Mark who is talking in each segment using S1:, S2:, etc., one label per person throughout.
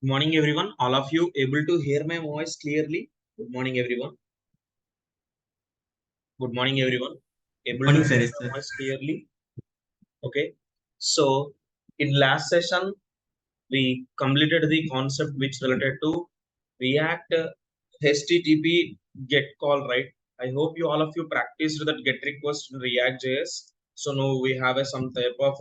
S1: Good morning, everyone. All of you able to hear my voice clearly? Good morning, everyone. Good morning, everyone. Able to
S2: Morning, sir.
S1: hear
S2: Yes,
S1: my
S2: sir.
S1: voice clearly? Okay. So, in last session, we completed the concept which related to React HTTP GET call, right? I hope you all of you practiced that GET request in React JS. So now we have some type of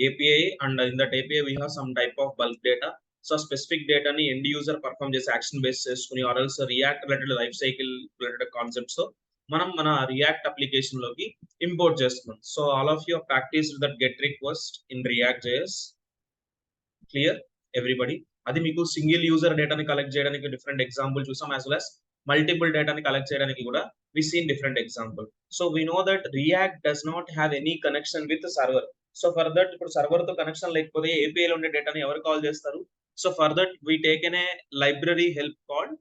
S1: API, and in that API we have some type of bulk data. So specific data ni end user perform చేసే action based చేసుకుని or else React related life cycle related concepts తో మనం మన React application లోకి import చేస్తున్నాం. So all of you have practiced that GET request in React JS. Clear everybody. అది మీకు single user డేటాని కలెక్ట్ చేయడానికి డిఫరెంట్ ఎగ్జాంపుల్ చూసాం, యాజ్ వెల్ as మల్టిపుల్ డేటాని కలెక్ట్ చేయడానికి కూడా we seen different example. So we know that React does not have any connection with server. So for that ఇప్పుడు server తో కనెక్షన్ లేకపోతే ఏపీఐలో ఉండే డేటాని ఎవరు కాల్ చేస్తారు? So for that we taken a library help called,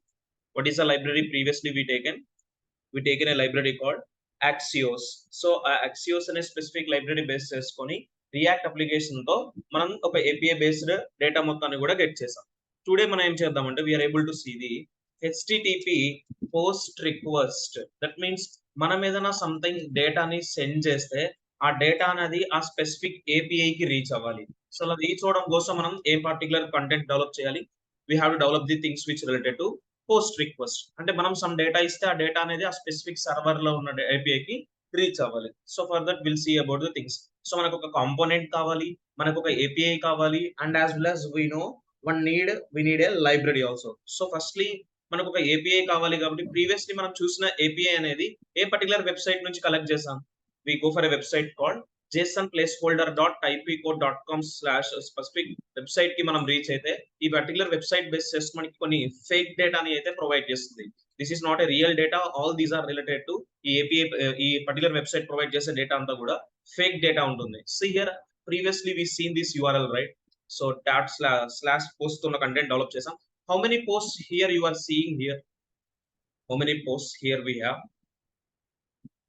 S1: what is a library previously we taken a library called Axios. So ఆ Axios అనే స్పెసిఫిక్ లైబ్రరీ బేస్ చేసుకొని రియాక్ట్ అప్లికేషన్ తో మనం ఒక ఏపీఐ బేస్డ్ డేటా మొత్తాన్ని కూడా get చేసాం. Today మనం ఏం చేద్దామంటే we are able to see the HTTP post request. That means మనం ఏదైనా సంథింగ్ డేటాని సెండ్ చేస్తే ఆ డేటా అనేది ఆ స్పెసిఫిక్ ఏపీఐకి రీచ్ అవ్వాలి. సో అలా రీచ్ అవ్వడం కోసం మనం ఏ పర్టికులర్ కంటెంట్ డెవలప్ చేయాలి? We have to develop the things which related to post request. అంటే మనం సమ్ డేటా ఇస్తే ఆ డేటా అనేది ఆ స్పెసిఫిక్ సర్వర్ లో ఉన్న ఏపీఐకి రీచ్ అవ్వాలి. So for that will see about the things. సో మనకు ఒక కాంపోనెంట్ కావాలి, మనకు ఒక ఏపీఐ కావాలి, and as well as we know we need a library also. So firstly మనకు ఒక ఏపీఐ కావాలి కాబట్టి ప్రీవియస్లీ మనం చూసిన ఏపీఐ అనేది ఏ పర్టికులర్ వెబ్సైట్ నుంచి కలెక్ట్ చేసాం? We go for a website called jsonplaceholder.typeco.com/ specific website కి మనం రీచ్ అయితే ఈ పర్టికులర్ వెబ్సైట్ బేస్ చేసి మనకి కొన్ని ఫేక్ డేటాని అయితే ప్రొవైడ్ చేస్తుంది. This is not a real data, all these are related to ఈ ఏపీఐ. ఈ పర్టికులర్ వెబ్సైట్ ప్రొవైడ్ చేసే డేటా అంతా కూడా ఫేక్ డేటా ఉంటుంది. So here previously we seen this URL, right? So dot slash post ఉన్న content develop చేసాం. How many post here you are seeing here? How many post here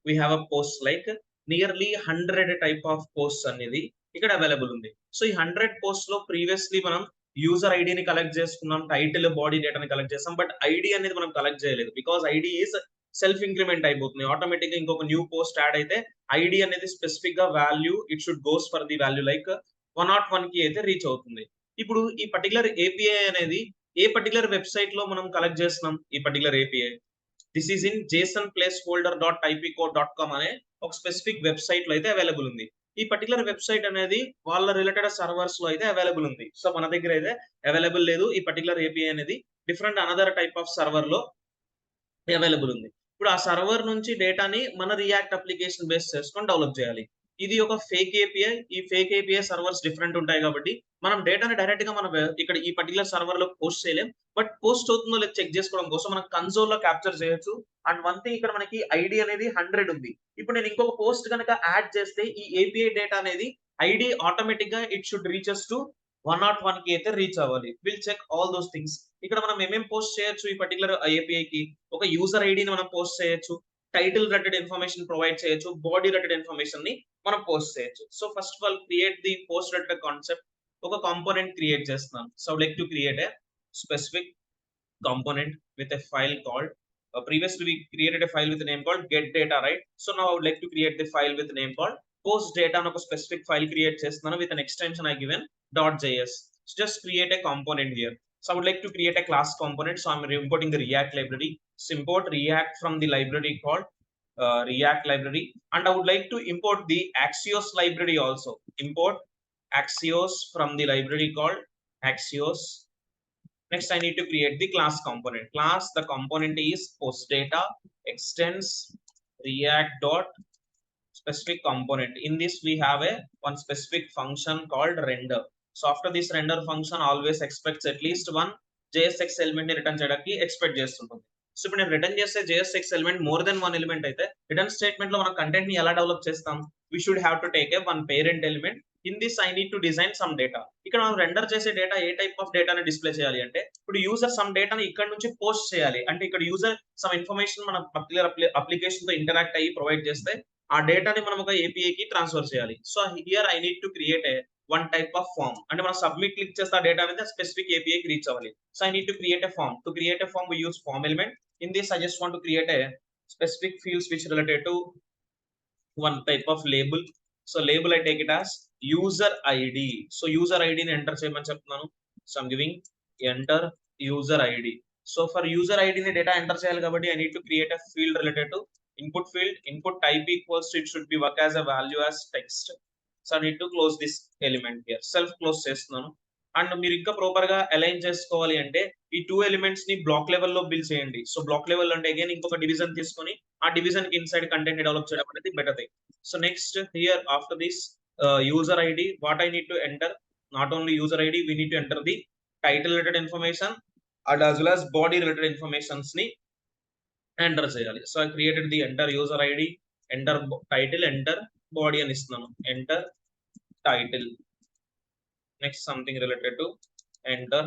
S1: we have a post like nearly 100 type of posts అనేది ఇక్కడ available ఉంది. So ఈ 100 post లో previously మనం user ఐడిని collect చేసుకున్నాం, టైటిల్ బాడీ డేటాని కలెక్ట్ చేస్తాం, బట్ ఐడి అనేది మనం కలెక్ట్ చేయలేదు because ID is self increment అయిపోతుంది. ఆటోమేటిక్ గా ఇంకొక న్యూ పోస్ట్ యాడ్ అయితే ఐడి అనేది స్పెసిఫిక్ గా value it should goes for the value like 101 కి అయితే రీచ్ అవుతుంది. ఇప్పుడు ఈ పర్టికులర్ ఏపీఐ అనేది ఏ పర్టికులర్ వెబ్సైట్ లో మనం కలెక్ట్ చేస్తున్నాం? ఈ particular API this is in jsonplaceholder.typeco.com అనే ఒక స్పెసిఫిక్ వెబ్సైట్ లో అయితే అవైలబుల్ ఉంది. ఈ పర్టికులర్ వెబ్సైట్ అనేది వాళ్ళ రిలేటెడ్ సర్వర్స్ లో అయితే అవైలబుల్ ఉంది. సో మన దగ్గర అయితే అవైలబుల్ లేదు. ఈ పర్టికులర్ ఏపీఐ అనేది different another type of server లో అవైలబుల్ ఉంది. ఇప్పుడు ఆ సర్వర్ నుంచి డేటాని మన రియాక్ట్ అప్లికేషన్ బేస్ చేసుకొని డెవలప్ చేయాలి. ఇది ఒక ఫేక్ ఏపీఐ. ఈ ఫేక్ ఏపీఐ సర్వర్స్ డిఫరెంట్ ఉంటాయి కాబట్టి మనం డేటాని డైరెక్ట్ గా మనం ఇక్కడ ఈ పర్టికులర్ సర్వర్ లో పోస్ట్ చేయలేం. బట్ పోస్ట్ అవుతుందో లేదు చెక్ చేసుకోవడం కోసం మనం కన్సోల్ లో క్యాప్చర్ చేయొచ్చు. అండ్ వన్ థింగ్, ఇక్కడ మనకి ఐడి అనేది 100 ఉంది. ఇప్పుడు నేను ఇంకొక పోస్ట్ కనుక యాడ్ చేస్తే ఈ ఏపీఐ డేటా అనేది ఐడి ఆటోమేటిక్ గా ఇట్ షుడ్ రీచెస్ టు 101 కి అయితే రీచ్ అవ్వాలి. Will check all those things. ఇక్కడ మనం ఏమేం పోస్ట్ చేయొచ్చు ఈ పర్టికులర్ ఏపీఐ కి? ఒక యూజర్ ఐడిని మనం పోస్ట్ చేయొచ్చు, టైటిల్ రిలేటెడ్ ఇన్ఫర్మేషన్ ప్రొవైడ్ చేయొచ్చు, బాడీ రిలేటెడ్ ఇన్ఫర్మేషన్ ని మనం పోస్ట్ చేయొచ్చు. So first of all create the post related concept. ఒక కాంపోనెంట్ క్రియేట్ చేస్తున్నాను. So like to create a specific component with a file called previously we created a file with a name called get data, right? So now I would like to create the file with a name called post data and a specific file create చేస్తున్నాను with an extension I given .js. So just create a component here. So I would like to create a class component. So I'm importing the React library. So import React from the library called React library, and I would like to import the Axios library also. Import Axios from the library called Axios. Next, I need to create the class component. The component is post data extends react dot specific component. In this, we have one specific function called render. So after this render function, always expects at least one JSX element return చేయడానికి expect చేస్తుంటుంది. So ఇప్పుడు నేను return చేసే JSX element more than one element అయితే return statement లో మనం content ని ఎలా డెవలప్ చేస్తాం? We should have to take one parent element. In this I need to design some data. ఇక్కడ మనం రెండర్ చేసే డేటా ఏ టైప్ ఆఫ్ డేటాని డిస్ప్లే చేయాలి అంటే, ఇప్పుడు యూజర్ సమ్ డేటాని ఇక్కడ నుంచి పోస్ట్ చేయాలి అంటే ఇక్కడ యూజర్ సమ్ ఇన్ఫర్మేషన్ మన పర్టికులర్ అప్లికేషన్ తో ఇంటరాక్ట్ అయ్యి ప్రొవైడ్ చేస్తే ఆ డేటాని మనం ఒక ఏపీఐ కి ట్రాన్స్ఫర్ చేయాలి. So here I need to create a one type of form. And మనం submit click చేస్తే ఆ data అనేది specific API కి reach అవ్వాలి. So I need to create a form. To create a form, we use form element. In this, I just want to create a specific fields which related to one type of label. So label I take it as user ID. So user ID ni enter చేయమని చెప్తున్నాను. So I'm giving enter user ID. So for user ID ni data enter చేయాలి కాబట్టి I need to create a field related to input field. Input type equals to it should be work as a value as text. So I need to close this element here. Self close చేస్తున్నాను. And మీరు ఇంకా proper గా align చేసుకోవాలి అంటే ఈ 2 elements ని block level లో build చేయండి. సో బ్లాక్ లెవెల్ అంటే అగైన్ ఇంకొక డివిజన్ తీసుకొని ఆ డివిజన్ కి ఇన్సైడ్ కంటెంట్ డెవలప్ చేయడం అనేది better thing. So next here after this user ID, what I need to enter, not only user ID, we need to enter the title related information and as well as body related informations ni enter చేయాలి. So I created the enter user ID, enter title, enter body అని ఇస్తున్నాను. enter title, next something related to enter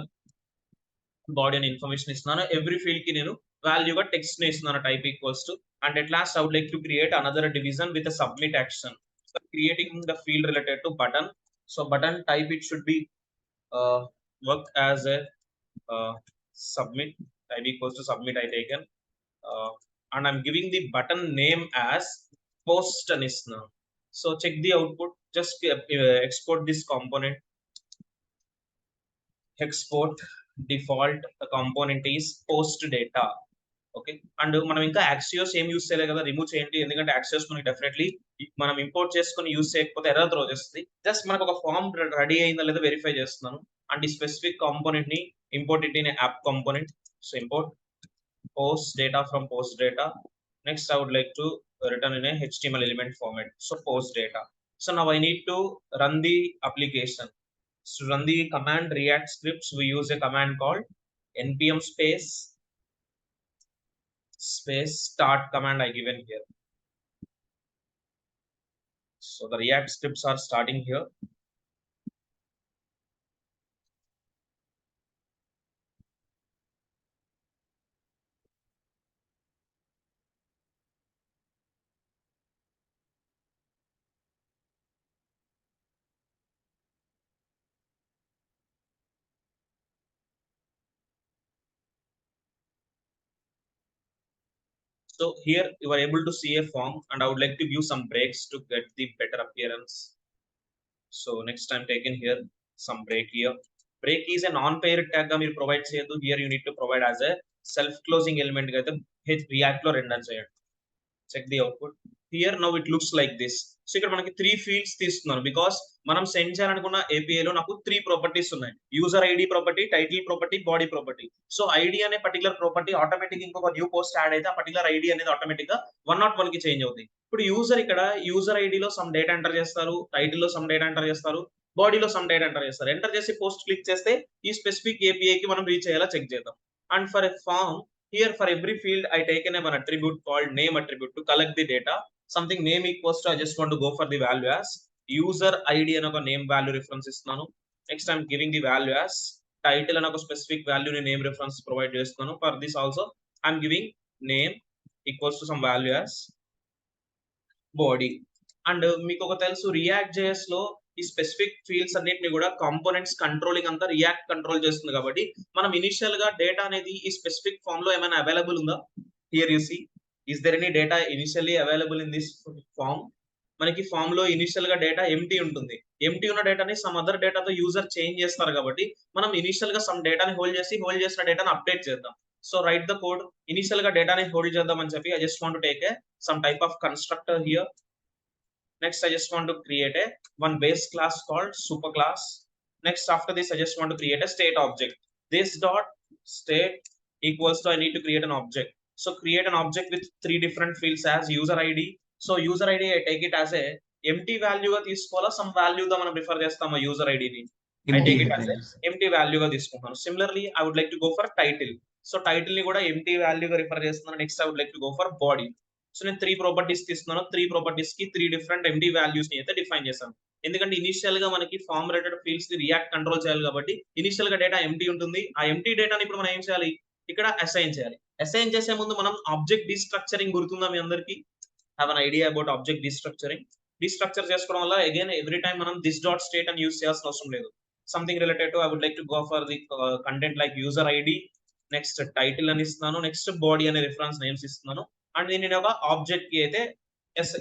S1: body and information ఇస్తున్నాను. Every field కి నేను value గా text ని ఇస్తున్నాను type equals to. And at last I would like to create another division with a submit action. So creating the field related to button. So button type it should be work as a submit, type equals to submit I taken, and I'm giving the button name as post అని ఇస్తున్నాను. So check the output, just export this component, export default component is post data. Okay. And మనం ఇంకా యాక్సియోస్ ఏం use చేయలేదు కదా, remove చేయండి. ఎందుకంటే యాక్సియోస్ మనకి డెఫినెట్లీ మనం ఇంపోర్ట్ చేసుకుని యూస్ చేయకపోతే ఎర్రర్ త్రో చేస్తుంది. జస్ట్ మనకు ఒక ఫామ్ రెడీ అయిందా లేదా వెరిఫై చేస్తున్నాను. అండ్ ఈ స్పెసిఫిక్ కాంపోనెంట్ ని import it in app component. So import post data from post data. Next I would like to return in a HTML element format. So post data. So now I need to run the application. To run the command React scripts, we use a command called npm space start command I given here. So the React scripts are starting here. So here you are able to see a form, and I would like to give some breaks to get the better appearance. So next I'm taking here some break here. Break is a non-paired tag ga meer provide cheyadu. Here you need to provide as a self closing element ga aithe React lo render cheyandi. Check the output. Here now it looks like this. So ఇక్కడ మనకి 3 fields తీస్తున్నాను because మనం send చేయాలనుకున్న API లో నాకు 3 properties ఉన్నాయి. User ID property, title property, body property. So ID అనే particular property automatic ఇంకొక న్యూ పోస్ట్ యాడ్ అయితే ఆ పర్టికులర్ ఐడి అనేది ఆటోమేటిక్ గా 101 కి చేంజ్ అవుతుంది. ఇప్పుడు యూజర్ ఇక్కడ యూజర్ ఐడిలో సమ్ డేటా ఎంటర్ చేస్తారు, టైటిల్ లో సమ్ డేటా ఎంటర్ చేస్తారు, బాడీలో సమ్ డేటా ఎంటర్ చేస్తారు. ఎంటర్ చేసి పోస్ట్ క్లిక్ చేస్తే ఈ స్పెసిఫిక్ API కి మనం రీచ్ అయ్యేలా చెక్ చేద్దాం. And for a form, here for every field I taken one attribute called name attribute to collect the data. Something name equals to I just want to go for the value as user ID and a name value reference istunanu. Next I'm giving the value as title and a specific value ni name reference provide chestunanu. For this also I'm giving name equals to some value as body. And మీకు ఒక తెలుసు react JS లో ఈ specific fields అన్నిటిని కూడా components controlling అంతా react control చేస్తుంది కాబట్టి మనం ఇనిషియల్ గా డేటా అనేది ఈ స్పెసిఫిక్ ఫామ్ లో ఏమైనా అవైలబుల్ ఉందా? Here you see, is there any data initially available in this form? మనకి ఫామ్ లో ఇనిషియల్ గా డేటా ఎంటీ ఉంటుంది. ఎంటీ ఉన్న డేటాని సమ్ అదర్ డేటాతో యూజర్ చేంజ్ చేస్తారు కాబట్టి మనం ఇనిషియల్ గా సమ్ డేటాని హోల్డ్ చేసిన డేటాని అప్డేట్ చేద్దాం. So write the code. Initial గా డేటాని హోల్డ్ చేద్దాం అని చెప్పి I just want to take a some type of constructor here. Next, I just want to create one base class called super class. Next, after this, I just want to create a state object. This dot state equals to I need to create an object. So create an object with 3 different fields as user ID. So user ID I take it as a empty value ga teesukovala, some value da manam refer chestama user ID ni. I take it as a empty value ga teeskuntanu. Similarly, I would like to go for title. So title ni kuda empty value ga refer chestunanu. Next, I would like to go for body. So నేను 3 properties తీసుకున్నాను. 3 properties కి 3 different empty values ని అయితే define చేశాను. ఎందుకంటే initial గా మనకి form related fields ని రియాక్ట్ కంట్రోల్ చేయాలి కాబట్టి ఇనిషియల్ గా డేటా ఎంటీ ఉంటుంది. ఆ ఎంటీ డేటాని ఇప్పుడు మనం ఏం చేయాలి, ఇక్కడ అసైన్ చేయాలి. అసైన్ చేసే ముందు మనం ఆబ్జెక్ట్ డిస్ట్రక్చరింగ్ గుర్తుందా మీ అందరికి? Have an idea about object destructuring? Destructure చేసుకోవడం వల్ల అగైన్ ఎవ్రీ టైం మనం దిస్ డాట్ స్టేట్ అని యూస్ చేయాల్సిన అవసరం లేదు. Something related to I would like to go for the content like user ID, next title అని ఇస్తున్నాను, నెక్స్ట్ బాడీ అనే రిఫరెన్స్ నేమ్స్ ఇస్తున్నాను, అండ్ దీన్ని నేను ఒక ఆబ్జెక్ట్ కి అయితే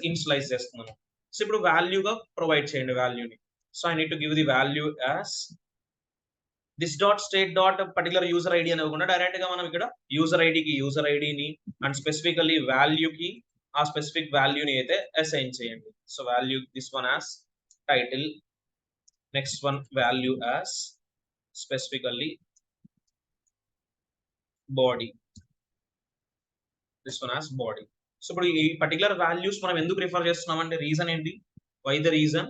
S1: ఇన్స్లైజ్ చేస్తున్నాను. సో ఇప్పుడు వాల్యూగా ప్రొవైడ్ చేయండి వాల్యూని. So I need to give the value as this dot state dot particular user ID అని ఇవ్వకుండా డైరెక్ట్ గా మనం ఇక్కడ యూజర్ ఐడికి యూజర్ ఐడిని అండ్ స్పెసిఫికల్లీ వాల్యూకి ఆ స్పెసిఫిక్ వాల్యూని అయితే అసైన్ చేయండి. So value this one as title, next one value as specifically body, this one as body. So ఇప్పుడు ఈ పర్టికులర్ వాల్యూస్ మనం ఎందుకు రిఫర్ చేస్తున్నాం అంటే రీజన్ ఏంటి? Why the reason?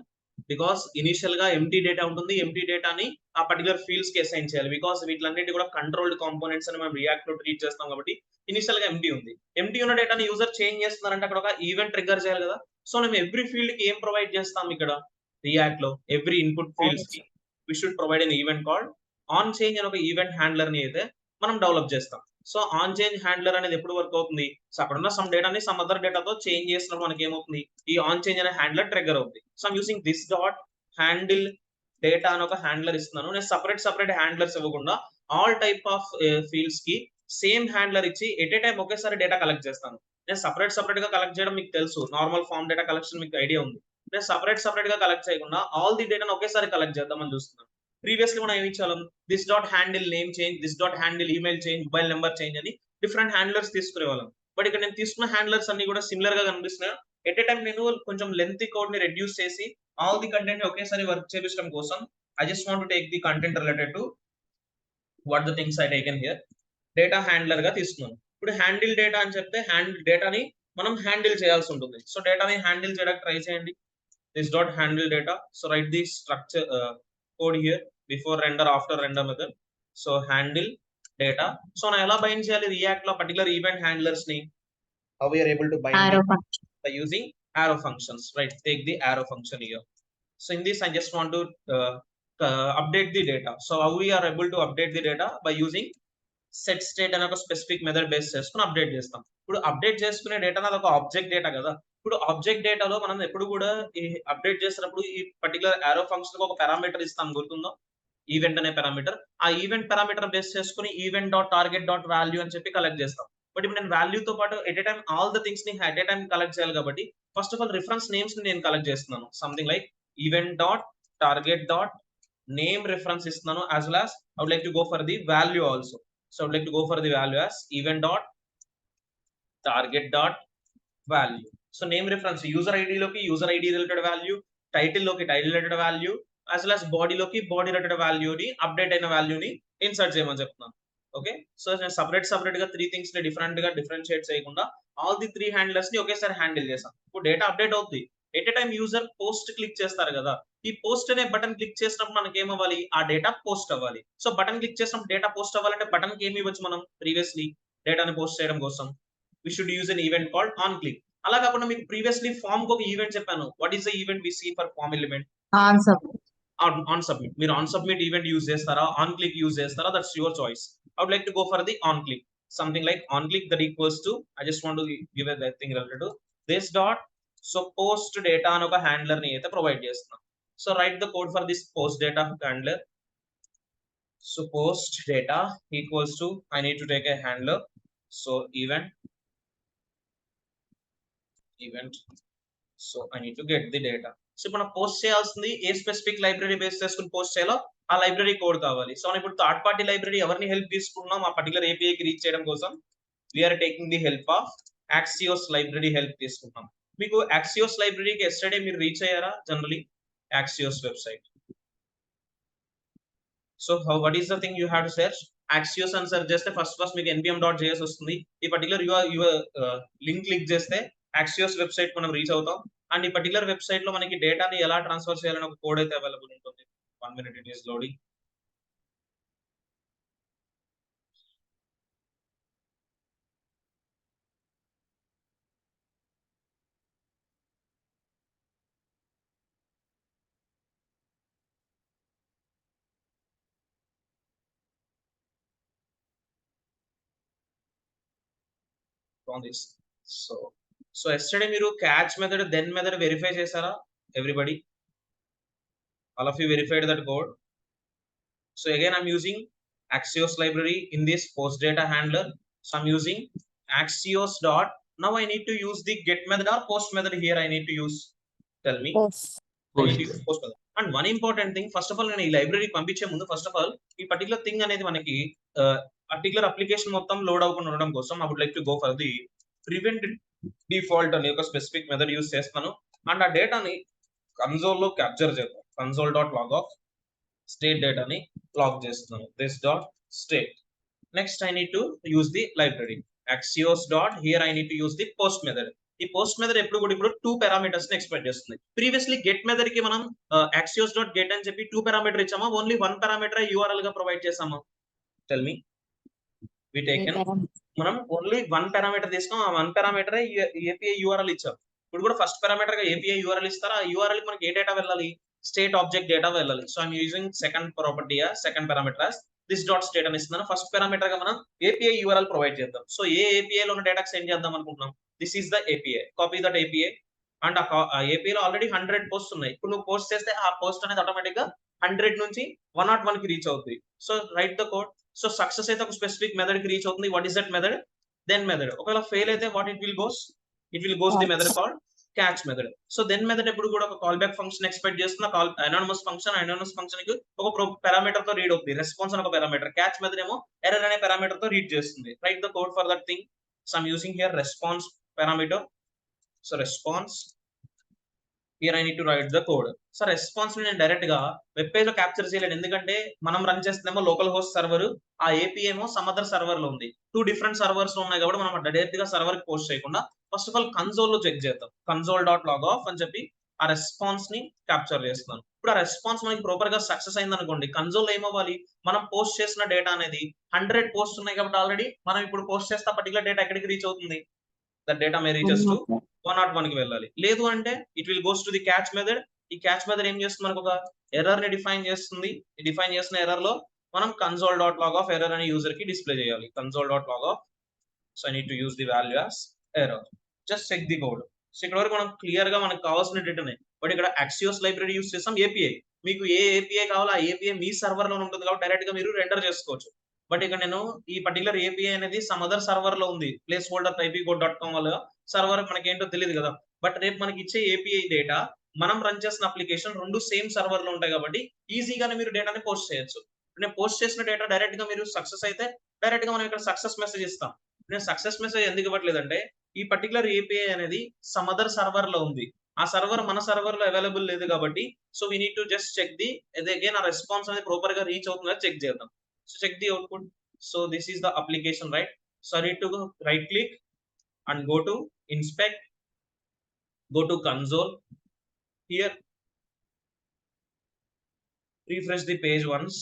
S1: Because initial గా ఎంటీ డేటా ఉంటుంది, ఎంటీ డేటాని ఆ పర్టికులర్ ఫీల్డ్స్ కి అసైన్ చేయాలి. బికాస్ వీటిలన్నిటి కూడా కంట్రోల్డ్ కాంపోనెంట్స్ అని మనం రియాక్ట్ లో ట్రీట్ చేస్తాం కాబట్టి ఇనిషియల్ గా ఎంటీ ఉంది. ఎంటీ ఉన్న డేటాని యూజర్ చేంజ్ చేస్తున్నారంటే అక్కడ ఒక ఈవెంట్ ట్రిగ్గర్ చేయాలి కదా. సో మేము ఎవ్రీ ఫీల్డ్ కి ఏం ప్రొవైడ్ చేస్తాం ఇక్కడ రియాక్ట్ లో ఎవ్రీ ఇన్పుట్ ఫీల్డ్స్ కి we should provide an event called on change అని ఒక ఈవెంట్ హ్యాండ్లర్ ని అయితే మనం డెవలప్ చేస్తాం. సో ఆన్ చేంజ్ హ్యాండ్లర్ అనేది ఎప్పుడు వర్క్ అవుతుంది? సో అక్కడ ఉన్న సమ్ డేటాని సమ్ అదర్ డేటాతో చేంజ్ చేసినప్పుడు మనకి ఏమవుతుంది? ఈ ఆన్ చేంజ్ అనే హ్యాండ్లర్ ట్రిగ్గర్ అవుతుంది. So I'm using this dot handle data అని ఒక హ్యాండ్లర్ ఇస్తున్నాను. నేను సపరేట్ హ్యాండ్లర్స్ ఇవ్వకుండా ఆల్ టైప్ ఆఫ్ ఫీల్డ్స్ కి సేమ్ హ్యాండ్లర్ ఇచ్చి ఎట్ ఏ టైం ఒకేసారి డేటా కలెక్ట్ చేస్తాను. నేను సపరేట్ గా కలెక్ట్ చేయడం మీకు తెలుసు, నార్మల్ ఫామ్ డేటా కలెక్షన్ మీకు ఐడియా ఉంది. నేను సపరేట్ గా కలెక్ట్ చేయకుండా ఆల్ ది డేటాను ఒకేసారి కలెక్ట్ చేద్దామని చూస్తున్నాను. ప్రీవియస్లీ మనం ఏమి ఇచ్చాం? This dot handle name change, this dot handle email change, mobile number change అని డిఫరెంట్ హ్యాండ్లర్స్ తీసుకునే వాళ్ళం. బట్ ఇక్కడ నేను తీసుకున్న హ్యాండ్లర్స్ అన్ని కూడా సిమిలర్ గా కనిపిస్తున్నాయి. ఎట్ ఏ టైం నేను కొంచెం లెంత్ కోడ్ ని రెడ్యూస్ చేసి ఆల్ ది కంటెంట్ ఒకేసారి వర్క్ చేపించడం కోసం I just want to take the content related to what the things I taken here data handler గా తీసుకున్నాను. ఇప్పుడు హ్యాండిల్ డేటా అని చెప్తే డేటాని మనం హ్యాండిల్ చేయాల్సి ఉంటుంది. సో డేటాని హ్యాండిల్ చేయడానికి ట్రై చేయండి. This dot handle data. So right the structure code here before render after render method. So handle data. So నేను ఎలా బైండ్ చేయాలి రియాక్ట్ లో పర్టికులర్ ఈవెంట్ హ్యాండ్లర్స్ ని? How we are able to bind it? By using arrow functions, right? Take the arrow function here. So in this I just want to update the data. So how we are able to update the data? By using set state అనే ఒక specific method base చేసుకుని update చేస్తాం. ఇప్పుడు update చేసుకునే data అది ఒక object data కదా. ఇప్పుడు ఆబ్జెక్ట్ డేటాలో మనం ఎప్పుడు కూడా ఈ అప్డేట్ చేసినప్పుడు ఈ పర్టికులర్ arrow ఫంక్షన్ ఒక పారామీటర్ ఇస్తాం, గుర్తుందో? ఈవెంట్ అనే పారామీటర్. ఆ ఈవెంట్ పారామీటర్ బేస్ చేసుకుని event dot target dot value అని చెప్పి కలెక్ట్ చేస్తాం. బట్ ఇప్పుడు నేను వాల్యూ తో పాటు at a time all the things ని ఎట్ ఏ టైం కలెక్ట్ చేయాలి కాబట్టి first of all reference names ని నేను కలెక్ట్ చేస్తున్నాను. Something like event dot target dot name reference ఇస్తున్నాను, as well as I would like to go for the value also. So I would like to go for the value as event dot target dot value. So name reference user ID లోకి user ID related value, title లోకి title related value, as well as body లోకి body related వాల్యూని update అయిన వాల్యూని insert చేయమని చెప్తున్నాను. Okay. So నేను separate గా త్రీ థింగ్స్ ని డిఫరెంట్ గా డిఫరెన్షియేట్ చేయకుండా ఆల్ ది త్రీ హ్యాండిల్స్ ని ఒకేసారి హ్యాండిల్ చేస్తాం. ఇప్పుడు డేటా అప్డేట్ అవుతుంది. At a time user post click చేస్తారు కదా. ఈ పోస్ట్ అనే బటన్ క్లిక్ చేసినప్పుడు మనకి ఏమవ్వాలి? ఆ డేటా పోస్ట్ అవ్వాలి. సో బటన్ క్లిక్ చేసినప్పుడు డేటా పోస్ట్ అవ్వాలంటే బటన్ కి ఏమి ఇవ్వచ్చు మనం? ప్రీవియస్లీ డేటాని పోస్ట్ చేయడం కోసం we should use an event called on click. అలా కాకుండా మీకు ప్రీవియస్లీ ఫామ్ కి ఒక ఈవెంట్ చెప్పాను. What is the event we see for form element?
S2: On submit.
S1: On submit. మీరు ఆన్ సబ్మిట్ ఈవెంట్ యూజ్ చేస్తారా, ఆన్ క్లిక్ యూజ్ చేస్తారా? That's your choice. I would like to go for the on click. Something like on click that equals to I just want to give a thing related to this dot so post data అని ఒక handler ని అయితే provide చేస్తున్నాం. So write the code for this post data handler. So post data equals to I need to take a handler. So event so I need to get the data. So ఇప్పుడు మనం post చేయాల్సింది ఏ specific library base చేసుకుని post చేయాలో ఆ library code కావాలి. So మనం ఇప్పుడు థర్డ్ పార్టీ లైబ్రరీ ఎవరిని హెల్ప్ తీసుకున్నాం ఆ పర్టికులర్ ఏపీఐకి రీచ్ చేయడం కోసం? We are taking the help of Axios library help తీసుకుంటాం. మీకు యాక్సియోస్ లైబ్రరీకి ఎస్టర్డే మీరు రీచ్ అయ్యారా? Generally Axios website. So what is the thing you have to search? Axios అని సెర్చ్ చేస్తే ఫస్ట్ మీకు npm.js వస్తుంది. ఈ పర్టికులర్ యువర్ లింక్ క్లిక్ చేస్తే యాక్సియోస్ వెబ్సైట్ మనం రీచ్ అవుతాం. అండ్ ఈ పర్టికులర్ వెబ్సైట్ లో మనకి డేటాని ఎలా ట్రాన్స్ఫర్ చేయాలని ఒక కోడ్ అయితే అవైలబుల్ ఉంటుంది. 1 minute it is loading. On this. So so yesterday మీరు catch method then method verify చేశారా? Everybody, all of you verified that code. So again I'm using Axios library in this post data handler. So I'm using Axios dot. Now I need to use the get method or post method here. I need to use. Tell me. I need to use post method. And one important thing, first of all, నేను ఈ library పంపించే ముందు first of all ఈ particular thing అనేది మనకి particular application మొత్తం load అవ్వకుండా ఉండడం కోసం I would like to go for the prevent default అనే ఒక స్పెసిఫిక్ మెథడ్ యూస్ చేస్తాను. అండ్ ఆ డేటాని కన్సోల్ లో క్యాప్చర్ చేద్దాం. Console dot log of state డేటాని లాగ్ చేస్తున్నాను. This dot state. Next I need to use the library Axios dot. Here I need to use the post method. ఈ post method ఎప్పుడు కూడా ఇప్పుడు 2 పారామీటర్స్ ని expect చేస్తుంది. Previously get method కి మనం Axios డాట్ గెట్ అని చెప్పి 2 పారామీటర్ ఇచ్చామా, ఓన్లీ 1 పారామీటర్ URL గా ప్రొవైడ్ చేసామా? Tell me. వి టేకెన్, మనం ఓన్లీ 1 పారామీటర్ తీసుకున్నాం. ఆ 1 పారామీటర్ API URL ఇచ్చాం. ఇప్పుడు కూడా ఫస్ట్ పారామీటర్ గా API URL ఇస్తారా, ఆ URL కి మనకి ఏ డేటా వెళ్ళాలి? స్టేట్ ఆబ్జెక్ట్ డేటా వెళ్ళాలి. So I'm using second property second parameter as this dot state అని ఇస్తున్నాను. ఫస్ట్ పారామీటర్ గా మనం API URL ప్రొవైడ్ చేద్దాం. సో ఏ API లో ఉన్న డేటాకి సెండ్ చేద్దాం అనుకుంటున్నాం? This is the API. Copy that API. And ఆ API లో ఆల్రెడీ 100 పోస్ట్ ఉన్నాయి. ఇప్పుడు నువ్వు పోస్ట్ చేస్తే ఆ పోస్ట్ అనేది ఆటోమేటిక్ గా 100 నుంచి 101 కి రీచ్ అవుతుంది. So write the code. So success అయితే ఒక స్పెసిఫిక్ మెథడ్ కి రీచ్ అవుతుంది. What is that method? Then method. ఒకవేళ ఫెయిల్ అయితే what it will goes? It will goes the method called catch method. So then method ఎప్పుడు కూడా ఒక call back function expect చేస్తున్న. కాల్ అనానమస్ ఫంక్షన్ కి ఒక పారామీటర్ తో రీడ్ అవుతుంది. రెస్పాన్స్ అని ఒక పారామీటర్. క్యాచ్ మెథడ్ ఏమో ఎర్రర్ అనే పారామీటర్ తో రీడ్ చేస్తుంది. Right the code for that thing. So I'm using here response parameter. So response, here I need to write the code. So response ని నేను direct గా web page లో capture చేయలేను. ఎందుకంటే మనం రన్ చేస్తుందేమో లోకల్ హోస్ట్ సర్వర్, ఆ API ఏమో సమ్ అదర్ సర్వర్ లో ఉంది. 2 డిఫరెంట్ సర్వర్స్ ఉన్నాయి కాబట్టి మనం డైరెక్ట్ గా సర్వర్ కి పోస్ట్ చేయకుండా ఫస్ట్ ఆఫ్ ఆల్ కన్సోల్ లో చెక్ చేద్దాం. కన్సోల్ డాట్ లాగ్ ఆఫ్ అని చెప్పి ఆ రెస్పాన్స్ ని క్యాప్చర్ చేస్తున్నాను. ఇప్పుడు ఆ రెస్పాన్స్ మనకి ప్రాపర్ గా సక్సెస్ అయింది అనుకోండి, కన్సోల్ ఏమవ్వాలి? మనం పోస్ట్ చేసిన డేటా అనేది 100 పోస్ట్ ఉన్నాయి కాబట్టి ఆల్రెడీ మనం ఇప్పుడు పోస్ట్ చేస్తే పర్టికులర్ డేటా ఎక్కడికి రీచ్ అవుతుంది? That data May reaches to 101 కి వెళ్ళాలి. లేదు అంటే it will goes to the catch method. ఈ క్యాచ్ మెథడ్ ఏం చేస్తుంది? మనకు ఒక ఎర్రర్ ని డిఫైన్ చేస్తుంది. ఈ డిఫైన్ చేసిన ఎర్రర్ లో మనం console dot log of error అనే యూజర్ కి డిస్ప్లే చేయాలి. Console dot log of. So I need to use the value as error. Just check the code. So ఇక్కడ వరకు మనం క్లియర్ గా మనకు కావాల్సిన డేటానే. బట్ ఇక్కడ Axios లైబ్రరీ యూస్ చేసాం. API మీకు ఏ API కావాలో ఆ API మీ సర్వర్ లో ఉంటుంది కాబట్టి డైరెక్ట్ గా మీరు రెండర్ చేసుకోవచ్చు. బట్ ఇక్కడ నేను ఈ పర్టికులర్ API అనేది సమ్ అదర్ సర్వర్ లో ఉంది. ప్లేస్ హోల్డర్ typecode.com వల్ల సర్వర్ మనకి ఏంటో తెలియదు కదా. బట్ రేపు మనకి ఇచ్చే API డేటా మనం రన్ చేసిన అప్లికేషన్ రెండు సేమ్ సర్వర్ లో ఉంటాయి కాబట్టి ఈజీగానే మీరు డేటాని పోస్ట్ చేయొచ్చు. నేను పోస్ట్ చేసిన డేటా డైరెక్ట్ గా మీరు సక్సెస్ అయితే డైరెక్ట్ గా మనం ఇక్కడ సక్సెస్ మెసేజ్ ఇస్తాం. నేను సక్సెస్ మెసేజ్ ఎందుకు ఇవ్వట్లేదంటే ఈ పర్టికులర్ API అనేది సమ్ అదర్ సర్వర్ లో ఉంది. ఆ సర్వర్ మన సర్వర్ లో అవైలబుల్ లేదు కాబట్టి so we need to just check the again ఆ రెస్పాన్స్ అనేది ప్రాపర్ గా రీచ్ అవుతుందా చెక్ చేద్దాం. So check the output. So this is the application, right? సో I need to right click and go to inspect, go to console. Here refresh the page once.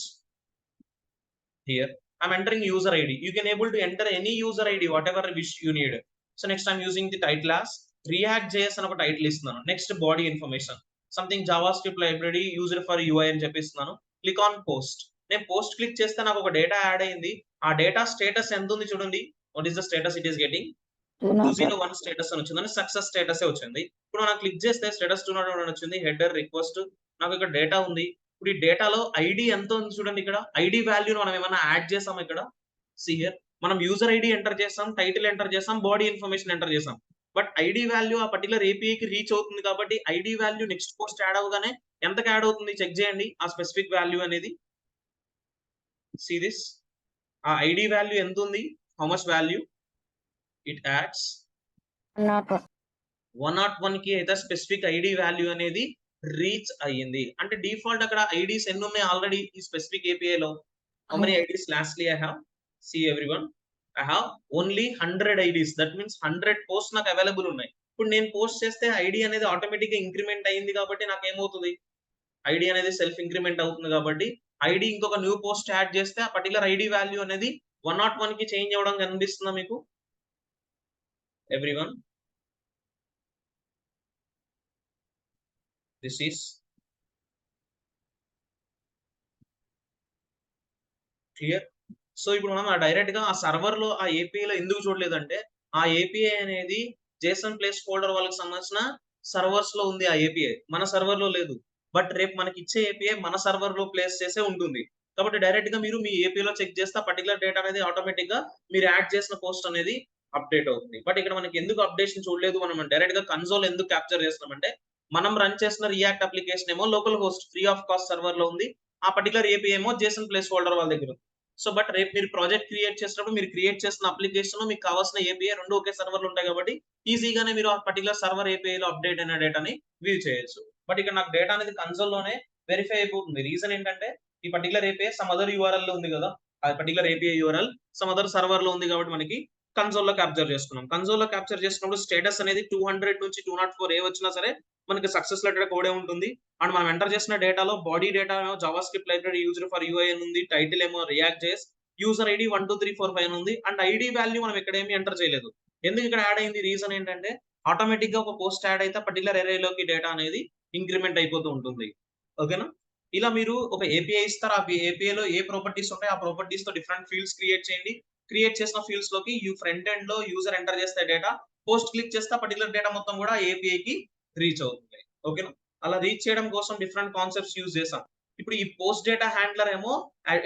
S1: Here I'm entering user ID. You can able to enter any user ID whatever wish you need. So next I'm using the title as React.js అని ఒక title ఇస్తున్నాను. Next body information something JavaScript library used for UI అని చెప్పిస్తున్నాను. Click on post. నేను post click చేస్తే నాకు ఒక data add అయింది. ఆ డేటా స్టేటస్ ఎంత ఉంది చూడండి. What is the status it is getting? 201 status అని వచ్చింది. సక్సెస్ స్టేటస్ వచ్చింది. ఇప్పుడు మనం క్లిక్ చేస్తే స్టేటస్ 201 వచ్చింది. హెడర్ రిక్వెస్ట్ నాకు ఇక్కడ డేటా ఉంది. ఇప్పుడు ఈ డేటాలో ఐడి ఎంత ఉంది చూడండి. ఇక్కడ ఐడి వాల్యూని మనం ఏమైనా యాడ్ చేసాం ఇక్కడ. సీ హియర్ మనం యూజర్ ఐడి ఎంటర్ చేసాం, టైటిల్ ఎంటర్ చేసాం, బాడీ ఇన్ఫర్మేషన్ ఎంటర్ చేసాం. బట్ ఐడి వాల్యూ ఆ పర్టికులర్ API కి రీచ్ అవుతుంది కాబట్టి ID value next post add అవగానే ఎంతకి యాడ్ అవుతుంది చెక్ చేయండి. ఆ స్పెసిఫిక్ వాల్యూ అనేది సీ దిస్. ఆ ఐడి వాల్యూ ఎంత ఉంది? How much value it adds? 101 కి అయితే స్పెసిఫిక్ ఐడి వాల్యూ అనేది రీచ్ అయ్యింది. అంటే డిఫాల్ట్ అక్కడ ఐడీస్ ఎన్ని ఉన్నాయి ఆల్రెడీ ఈ స్పెసిఫిక్ API లో? How many IDs lastly I have? See everyone, I have only 100 IDs. That means 100 post నాకు అవైలబుల్ ఉన్నాయి. ఇప్పుడు నేను పోస్ట్ చేస్తే ఐడి అనేది ఆటోమేటిక్ గా ఇంక్రిమెంట్ అయింది కాబట్టి నాకు ఏమవుతుంది? ఐడి అనేది సెల్ఫ్ ఇంక్రిమెంట్ అవుతుంది కాబట్టి ఐడి ఇంకొక న్యూ పోస్ట్ యాడ్ చేస్తే ఆ పర్టికులర్ ఐడి వాల్యూ అనేది 101 కి చేంజ్ అవ్వడం కనిపిస్తుందా మీకు everyone? This is clear. So ఇప్పుడు మనం డైరెక్ట్ గా ఆ సర్వర్ లో ఆ API లో ఎందుకు చూడలేదంటే ఆ API అనేది JSON ప్లేస్ హోల్డర్ వాళ్ళకి సంబంధించిన సర్వర్స్ లో ఉంది ఆ ఏపీఐ, మన సర్వర్ లో లేదు. బట్ రేపు మనకి ఇచ్చే ఏపీఐ మన సర్వర్ లో ప్లేస్ చేసే ఉంటుంది. కాబట్టి డైరెక్ట్ గా మీరు మీ ఏపీఐ లో చెక్ చేస్తే పర్టికులర్ డేటా అనేది ఆటోమేటిక్ గా మీరు యాడ్ చేసిన పోస్ట్ అనేది అప్డేట్ అవుతుంది. బట్ ఇక్కడ మనకి ఎందుకు అప్డేషన్ చూడలేదు, మనం డైరెక్ట్ గా కన్సోల్ ఎందుకు క్యాప్చర్ చేస్తున్నామంటే, మనం రన్ చేసిన రియాక్ట్ అప్లికేషన్ ఏమో local host free of cost server లో ఉంది. ఆ పర్టికులర్ ఏపీఐ ఏమో జేసన్ ప్లేస్ హోల్డర్ వాళ్ళ దగ్గర ఉంది. సో బట్ రేపు మీరు ప్రాజెక్ట్ క్రియేట్ చేసినప్పుడు మీరు క్రియేట్ చేసిన అప్లికేషన్ మీకు కావాల్సిన ఏపీఐ రెండు ఒకే సర్వర్ లో ఉంటాయి కాబట్టి ఈజీగానే మీరు ఆ పర్టికులర్ సర్వర్ ఏపీఐ లో అప్డేట్ అయిన డేటాని వ్యూ చేయొచ్చు. బట్ ఇక్కడ నాకు డేటా అనేది కన్సోల్ లోనే వెరిఫై అయిపోతుంది. రీజన్ ఏంటంటే ఈ particular API some other URL లో ఉంది కదా, ఆ particular API URL some other server లో ఉంది కాబట్టి మనకి కన్సోల్ లో క్యాప్చర్ చేసుకున్నాం. కన్సోల్ లో క్యాప్చర్ చేసుకున్నప్పుడు స్టేటస్ అనేది 200 నుంచి 204 ఏ వచ్చినా సరే మనకి సక్సెస్ లెటర్ కోడే ఉంటుంది. అండ్ మనం ఎంటర్ చేసిన డేటాలో బాడీ డేటా ఏమో Java script library used for UI అని ఉంది. టైటిల్ ఏమో రియాక్ట్ జేఎస్, యూజర్ ఐడి 1 2 3 4 5 ఉంది. అండ్ ఐడి వాల్యూ మనం ఇక్కడ ఏమి ఎంటర్ చేయలేదు. ఎందుకు ఇక్కడ యాడ్ అయింది, రీజన్ ఏంటంటే ఆటోమేటిక్ గా ఒక పోస్ట్ యాడ్ అయితే పర్టికులర్ అరే లోకి డేటా అనేది ఇంక్రిమెంట్ అయిపోతూ ఉంటుంది. ఓకేనా? ఇలా మీరు ఒక ఏపీఐ ఇస్తారు. ఆ ఏపీఐ లో ఏ ప్రాపర్టీస్ ఉంటాయి, ఆ ప్రాపర్టీస్ తో డిఫరెంట్ ఫీల్డ్స్ క్రియేట్ చేయండి. క్రియేట్ చేసిన ఫీల్డ్స్ లోకి ఫ్రంట్ ఎండ్ లో యూజర్ ఎంటర్ చేస్తే డేటా, పోస్ట్ క్లిక్ చేస్తే పర్టికులర్ డేటా మొత్తం కూడా ఏపీఐ కి రీచ్ అవుతుంది. ఓకేనా? అలా రీచ్ చేయడం కోసం డిఫరెంట్ కాన్సెప్ట్స్ యూజ్ చేసాం. ఇప్పుడు ఈ పోస్ట్ డేటా హ్యాండ్లర్ ఏమో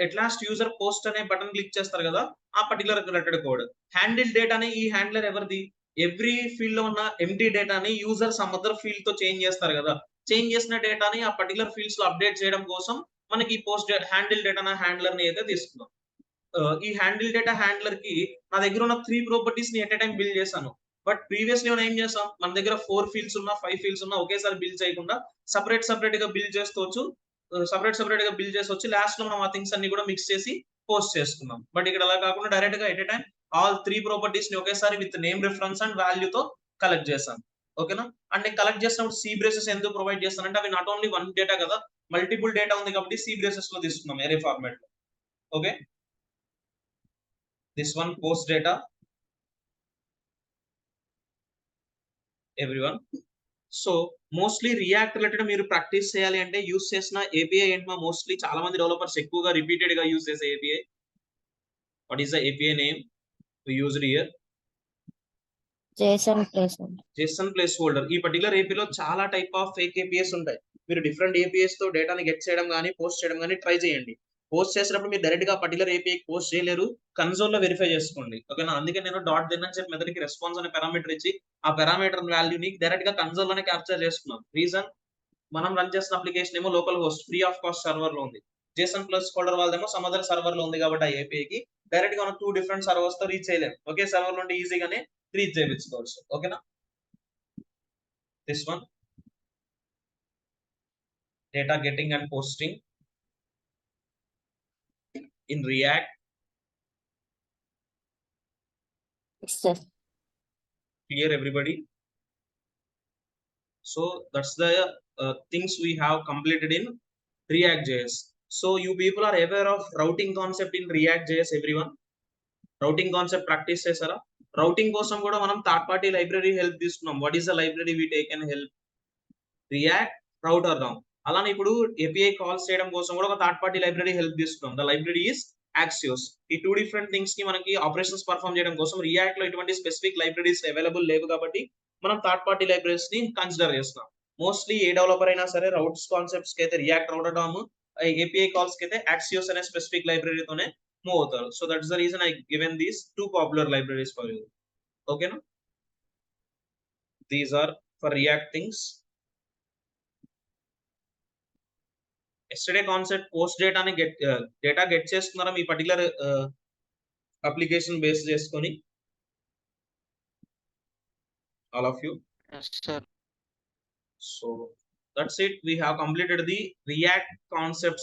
S1: ఎట్ లాస్ట్ యూజర్ పోస్ట్ అనే బటన్ క్లిక్ చేస్తారు కదా, ఆ పర్టికులర్ రిలేటెడ్ కోడ్. హ్యాండిల్ డేటాని ఈ హ్యాండ్లర్ ఎవరిది, ఎవ్రీ ఫీల్డ్ లో ఉన్న ఎంటీ డేటాని యూజర్ సమ్ అదర్ ఫీల్డ్ తో చేంజ్ చేస్తారు కదా, చేంజ్ చేసిన డేటాని ఆ పర్టికులర్ ఫీల్డ్స్ లో అప్డేట్ చేయడం కోసం మనకి పోస్ట్ హ్యాండిల్ డేటా హ్యాండ్లర్ ని అయితే తీసుకున్నాం. ఈ హ్యాండిల్ డేటా హ్యాండ్లర్ కి నా దగ్గర ఉన్న 3 ప్రాపర్టీస్ ని ఎట్ ఎ టైం బిల్డ్ చేశాను. బట్ ప్రీవియస్‌లీ మనం ఏం చేసాం, మన దగ్గర 4 ఫీల్డ్స్ ఉన్నా, 5 ఫీల్డ్స్ ఉన్నా ఒకేసారి బిల్డ్ చేయకుండా సెపరేట్ గా బిల్డ్ చేసుకోవచ్చు. సెపరేట్ గా బిల్డ్ చేసొచ్చి లాస్ట్ లో మనం ఆ థింగ్స్ అన్ని కూడా మిక్స్ చేసి పోస్ట్ చేసుకున్నాం. బట్ ఇక్కడ అలా కాకుండా డైరెక్ట్ గా at a time all 3 properties ని ఒకేసారి with name reference and value తో కలెక్ట్ చేశాను. ఓకేనా? అండ్ నేను కలెక్ట్ చేసినప్పుడు సి బ్రేసెస్ ఎందుకు ప్రొవైడ్ చేస్తానంటే అవి నాట్ ఓన్లీ వన్ డేటా కదా, మల్టిపుల్ డేటా ఉంది కాబట్టి సి బ్రేసెస్ లో తీసుకున్నాం అరే ఫార్మాట్ లో. Okay, this one post data everyone. So mostly react related మీరు ప్రాక్టీస్ చేయాలి అంటే యూస్ చేసిన ఏపీఐ ఏంటో, మోస్ట్లీ చాలా మంది డెవలపర్స్ ఎక్కువగా రిపీటెడ్ గా యూస్ చేసే API. What is the API name we used here?
S2: JSON placeholder.
S1: JSON placeholder. ఈ పర్టికులర్ ఏపీ లో చాలా టైప్ ఆఫ్ ఫేక్ ఏపీఎస్ ఉంటాయి. మీరు డిఫరెంట్ ఏపీఎస్ తో డేటాని గెట్ చేయడం కానీ పోస్ట్ చేయడం కానీ ట్రై చేయండి. పోస్ట్ చేసినప్పుడు మీరు డైరెక్ట్ గా పర్టికులర్ ఏపీఐ పోస్ట్ చేయలేరు, కన్సోల్ లో వెరిఫై చేసుకోండి. ఓకేనా? అందుకే నేను డాట్ దెన్ అని చెప్పి మెథడ్ కి రెస్పాన్స్ అనే పారామీటర్ ఇచ్చి ఆ పారామీటర్ వాల్యూని డైరెక్ట్ గా కన్సోల్ లోనే క్యాప్చర్ చేసుకున్నాం. రీజన్, మనం రన్ చేసిన అప్లికేషన్ ఏమో local host free of cost server లో ఉంది. JSON ప్లస్ హోల్డర్ వాళ్ళదేమో సమ్ అదర్ సర్వర్ లో ఉంది కాబట్టి ఆ ఏపీఐ కి డైరెక్ట్ గా మనం 2 డిఫరెంట్ సర్వర్స్ తో రీచ్ చేయలేం. ఒకే సర్వర్ నుండి ఈజీగానే రీచ్ చేయించుకోవచ్చు. ఓకేనా? This one, data getting and posting in React.
S2: Sir.
S1: Clear everybody? So that's the things we have completed in React.js. So you people are aware of routing concept in React.js, everyone? Routing concept practice chesara? Routing kosam kuda manam third party library help తీసుకున్నాం. What is the library we take and help? React router down. అలానే ఇప్పుడు API calls చేయడం కోసం కూడా ఒక third party library help తీసుకున్నాం. The library is Axios. ఈ 2 different things కి మనకి ఆపరేషన్స్ పర్ఫామ్ చేయడం కోసం రియాక్ట్ లో ఇటువంటి స్పెసిఫిక్ లైబ్రరీస్ అవైలబుల్ లేవు కాబట్టి మనం థర్డ్ పార్టీ లైబ్రరీస్ ని కన్సిడర్ చేస్తున్నాం. మోస్ట్లీ ఏ డెవలపర్ అయినా సరే రౌట్స్ కాన్సెప్ట్స్ కి అయితే React router DOM, API calls కి అయితే యాక్సియోస్ అనే స్పెసిఫిక్ లైబ్రరీతోనే మూవ్ అవుతారు. So that's the reason I given these 2 popular libraries for you. ఓకేనా? These are for React things. Yesterday concept post డేటాని డేటా గెట్ చేస్తున్నారా మీ పర్టికులర్ అప్లికేషన్ బేస్ చేసుకొని? All of you?
S3: Yes, sir.
S1: So that's it. We have completed the React concepts